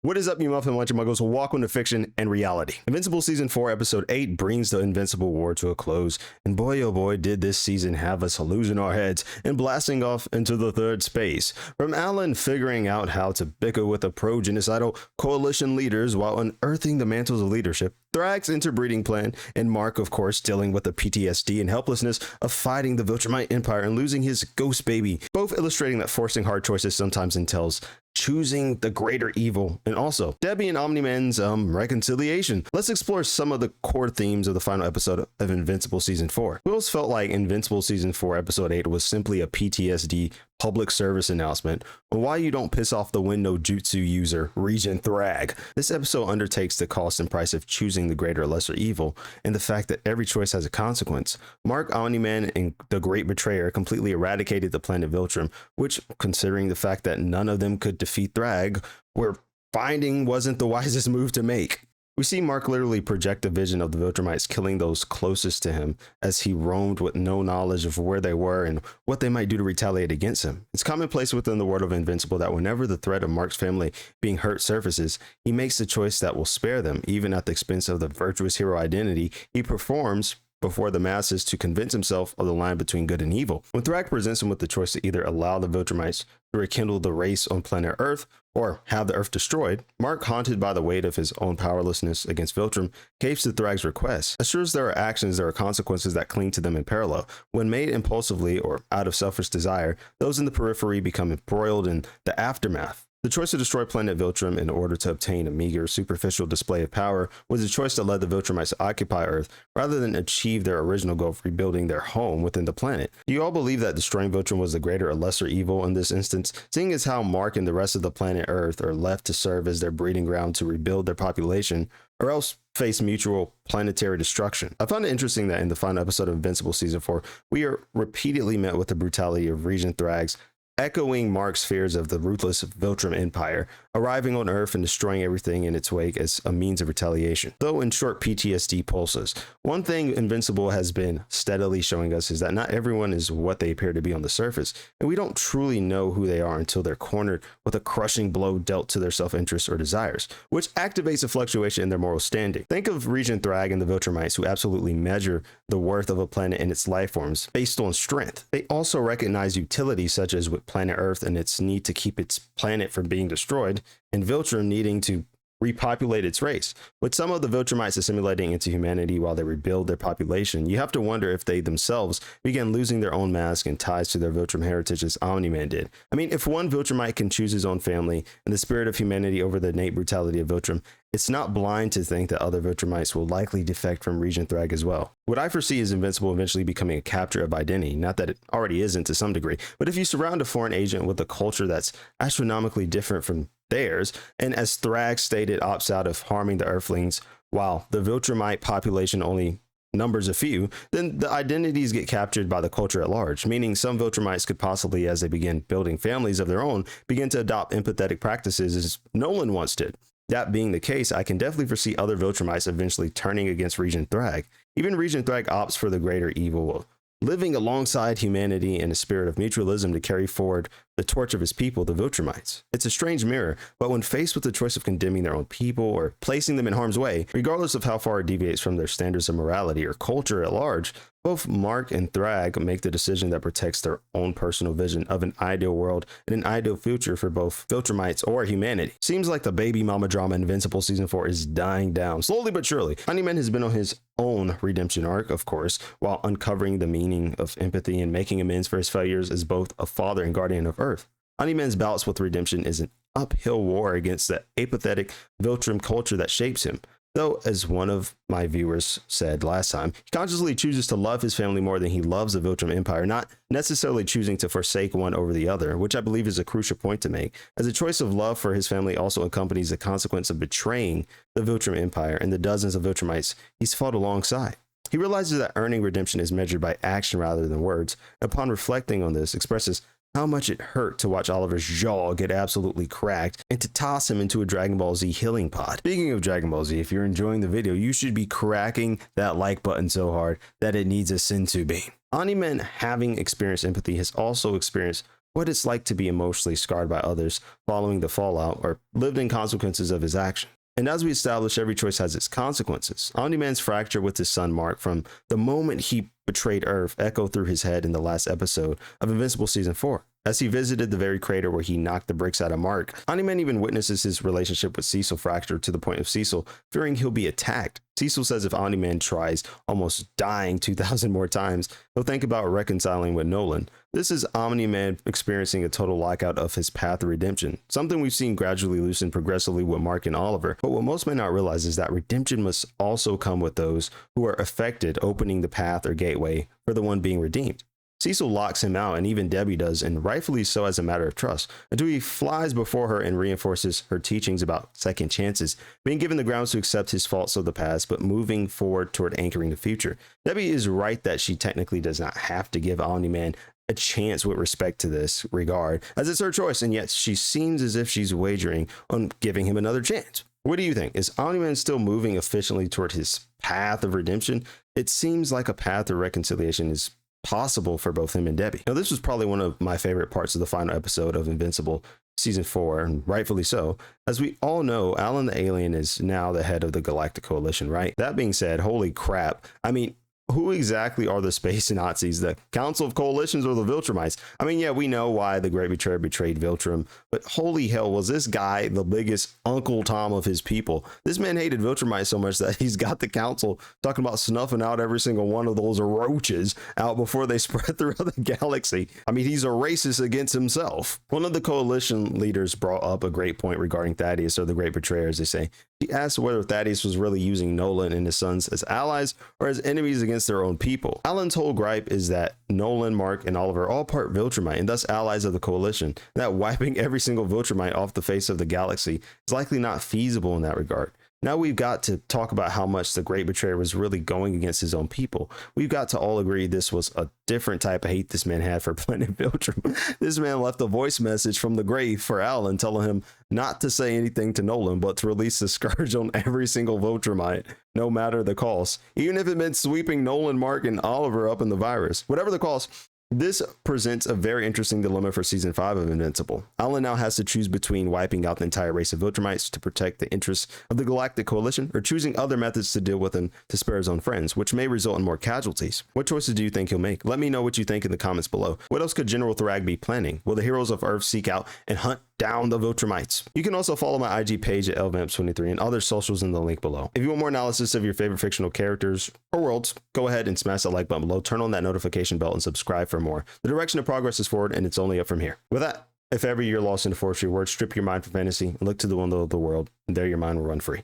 What is up, you muffin muncher muggles? Welcome to Fiction and Reality. Invincible Season 4, Episode 8 brings the Invincible War to a close, and boy oh boy did this season have us losing our heads and blasting off into the third space. From Alan figuring out how to bicker with the pro-genocidal coalition leaders while unearthing the mantles of leadership, Thragg's interbreeding plan, and Mark, of course, dealing with the PTSD and helplessness of fighting the Viltrumite Empire and losing his ghost baby, both illustrating that forcing hard choices sometimes entails choosing the greater evil, and also Debbie and Omni-Man's reconciliation. Let's explore some of the core themes of the final episode of Invincible Season 4. We always felt like Invincible Season 4 Episode 8 was simply a PTSD public service announcement on why you don't piss off the wind no jutsu user Regent Thragg. This episode undertakes the cost and price of choosing the greater or lesser evil, and the fact that every choice has a consequence. Mark, Omni-Man, and the Great Betrayer completely eradicated the planet Viltrum, which, considering the fact that none of them could defeat Thragg, we're finding wasn't the wisest move to make. We see Mark literally project a vision of the Viltrumites killing those closest to him as he roamed with no knowledge of where they were and what they might do to retaliate against him. It's commonplace within the world of Invincible that whenever the threat of Mark's family being hurt surfaces, he makes the choice that will spare them, even at the expense of the virtuous hero identity he performs before the masses to convince himself of the line between good and evil. When Thragg presents him with the choice to either allow the Viltrumites to rekindle the race on planet Earth or have the Earth destroyed, Mark, haunted by the weight of his own powerlessness against Viltrum, caves to Thragg's request. As sure as there are actions, there are consequences that cling to them in parallel. When made impulsively or out of selfish desire, those in the periphery become embroiled in the aftermath. The choice to destroy planet Viltrum in order to obtain a meager, superficial display of power was a choice that led the Viltrumites to occupy Earth rather than achieve their original goal of rebuilding their home within the planet. Do you all believe that destroying Viltrum was the greater or lesser evil in this instance, seeing as how Mark and the rest of the planet Earth are left to serve as their breeding ground to rebuild their population, or else face mutual planetary destruction? I found it interesting that in the final episode of Invincible Season 4, we are repeatedly met with the brutality of Regent Thragg's, echoing Mark's fears of the ruthless Viltrum Empire, arriving on Earth and destroying everything in its wake as a means of retaliation. Though in short PTSD pulses, one thing Invincible has been steadily showing us is that not everyone is what they appear to be on the surface, and we don't truly know who they are until they're cornered with a crushing blow dealt to their self-interest or desires, which activates a fluctuation in their moral standing. Think of Regent Thragg and the Viltrumites, who absolutely measure the worth of a planet and its life forms based on strength. They also recognize utility, such as with planet Earth and its need to keep its planet from being destroyed, and Viltrum needing to repopulate its race. With some of the Viltrumites assimilating into humanity while they rebuild their population, you have to wonder if they themselves began losing their own mask and ties to their Viltrum heritage as Omni-Man did. I mean, if one Viltrumite can choose his own family and the spirit of humanity over the innate brutality of Viltrum, it's not blind to think that other Viltrumites will likely defect from Regent Thragg as well. What I foresee is Invincible eventually becoming a capture of identity, not that it already isn't to some degree, but if you surround a foreign agent with a culture that's astronomically different from theirs, and as Thragg stated, opts out of harming the Earthlings while the Viltrumite population only numbers a few, then the identities get captured by the culture at large, meaning some Viltrumites could possibly, as they begin building families of their own, begin to adopt empathetic practices as Nolan once did. That being the case, I can definitely foresee other Viltrumites eventually turning against Regent Thragg. Even Regent Thragg opts for the greater evil, living alongside humanity in a spirit of mutualism to carry forward the torch of his people, the Viltrumites. It's a strange mirror, but when faced with the choice of condemning their own people or placing them in harm's way, regardless of how far it deviates from their standards of morality or culture at large, both Mark and Thragg make the decision that protects their own personal vision of an ideal world and an ideal future for both Viltrumites or humanity. Seems like the baby mama drama in Invincible Season 4 is dying down, slowly but surely. Omni-Man has been on his own redemption arc, of course, while uncovering the meaning of empathy and making amends for his failures as both a father and guardian of Earth. Omni-Man's bouts with redemption is an uphill war against the apathetic Viltrum culture that shapes him. Though, as one of my viewers said last time, he consciously chooses to love his family more than he loves the Viltrum Empire, not necessarily choosing to forsake one over the other, which I believe is a crucial point to make, as a choice of love for his family also accompanies the consequence of betraying the Viltrum Empire and the dozens of Viltrumites he's fought alongside. He realizes that earning redemption is measured by action rather than words. Upon reflecting on this, expresses how much it hurt to watch Oliver's jaw get absolutely cracked and to toss him into a Dragon Ball Z healing pod. Speaking of Dragon Ball Z, if you're enjoying the video, you should be cracking that like button so hard that it needs a senzu bean. Omni-Man, having experienced empathy, has also experienced what it's like to be emotionally scarred by others following the fallout or lived in consequences of his action. And as we establish, every choice has its consequences. Omni-Man's fracture with his son Mark from the moment he betrayed Earth echoed through his head in the last episode of Invincible Season 4. As he visited the very crater where he knocked the bricks out of Mark, Omni-Man even witnesses his relationship with Cecil fracture to the point of Cecil fearing he'll be attacked. Cecil says if Omni-Man tries almost dying 2,000 more times, he'll think about reconciling with Nolan. This is Omni-Man experiencing a total lockout of his path of redemption, something we've seen gradually loosen progressively with Mark and Oliver. But what most may not realize is that redemption must also come with those who are affected, opening the path or gateway for the one being redeemed. Cecil locks him out, and even Debbie does, and rightfully so as a matter of trust, until he flies before her and reinforces her teachings about second chances, being given the grounds to accept his faults of the past, but moving forward toward anchoring the future. Debbie is right that she technically does not have to give Omni-Man a chance with respect to this regard, as it's her choice, and yet she seems as if she's wagering on giving him another chance. What do you think? Is Omni-Man still moving efficiently toward his path of redemption? It seems like a path of reconciliation is possible for both him and Debbie. Now, this was probably one of my favorite parts of the final episode of Invincible Season 4, and rightfully so. As we all know, Alan the Alien is now the head of the Galactic Coalition, right? That being said, holy crap. I mean, who exactly are the space Nazis? The Council of Coalitions or the Viltrumites? I mean, yeah, we know why the Great Betrayer betrayed Viltrum, but holy hell, was this guy the biggest Uncle Tom of his people? This man hated Viltrumite so much that he's got the council talking about snuffing out every single one of those roaches out before they spread throughout the galaxy. I mean, he's a racist against himself. One of the coalition leaders brought up a great point regarding Thaddeus, or the Great Betrayer, as they say. He asked whether Thaddeus was really using Nolan and his sons as allies or as enemies against their own people. Alan's whole gripe is that Nolan, Mark, and Oliver are all part Viltrumite and thus allies of the coalition. That wiping every single Viltrumite off the face of the galaxy is likely not feasible in that regard. Now we've got to talk about how much the Great Betrayer was really going against his own people. We've got to all agree this was a different type of hate this man had for Planet Viltrum. This man left a voice message from the grave for Alan telling him not to say anything to Nolan, but to release the scourge on every single Viltrumite, no matter the cost. Even if it meant sweeping Nolan, Mark, and Oliver up in the virus. Whatever the cost, this presents a very interesting dilemma for Season 5 of Invincible. Alan now has to choose between wiping out the entire race of Viltrumites to protect the interests of the Galactic Coalition, or choosing other methods to deal with them to spare his own friends, which may result in more casualties. What choices do you think he'll make? Let me know what you think in the comments below. What else could General Thragg be planning? Will the heroes of Earth seek out and hunt down the Viltrumites? You can also follow my IG page at lvamps23 and other socials in the link below. If you want more analysis of your favorite fictional characters or worlds, go ahead and smash that like button below, turn on that notification bell, and subscribe for more. The direction of progress is forward, and it's only up from here. With that, if ever you're lost in the forest of your words, strip your mind from fantasy and look to the window of the world, and there your mind will run free.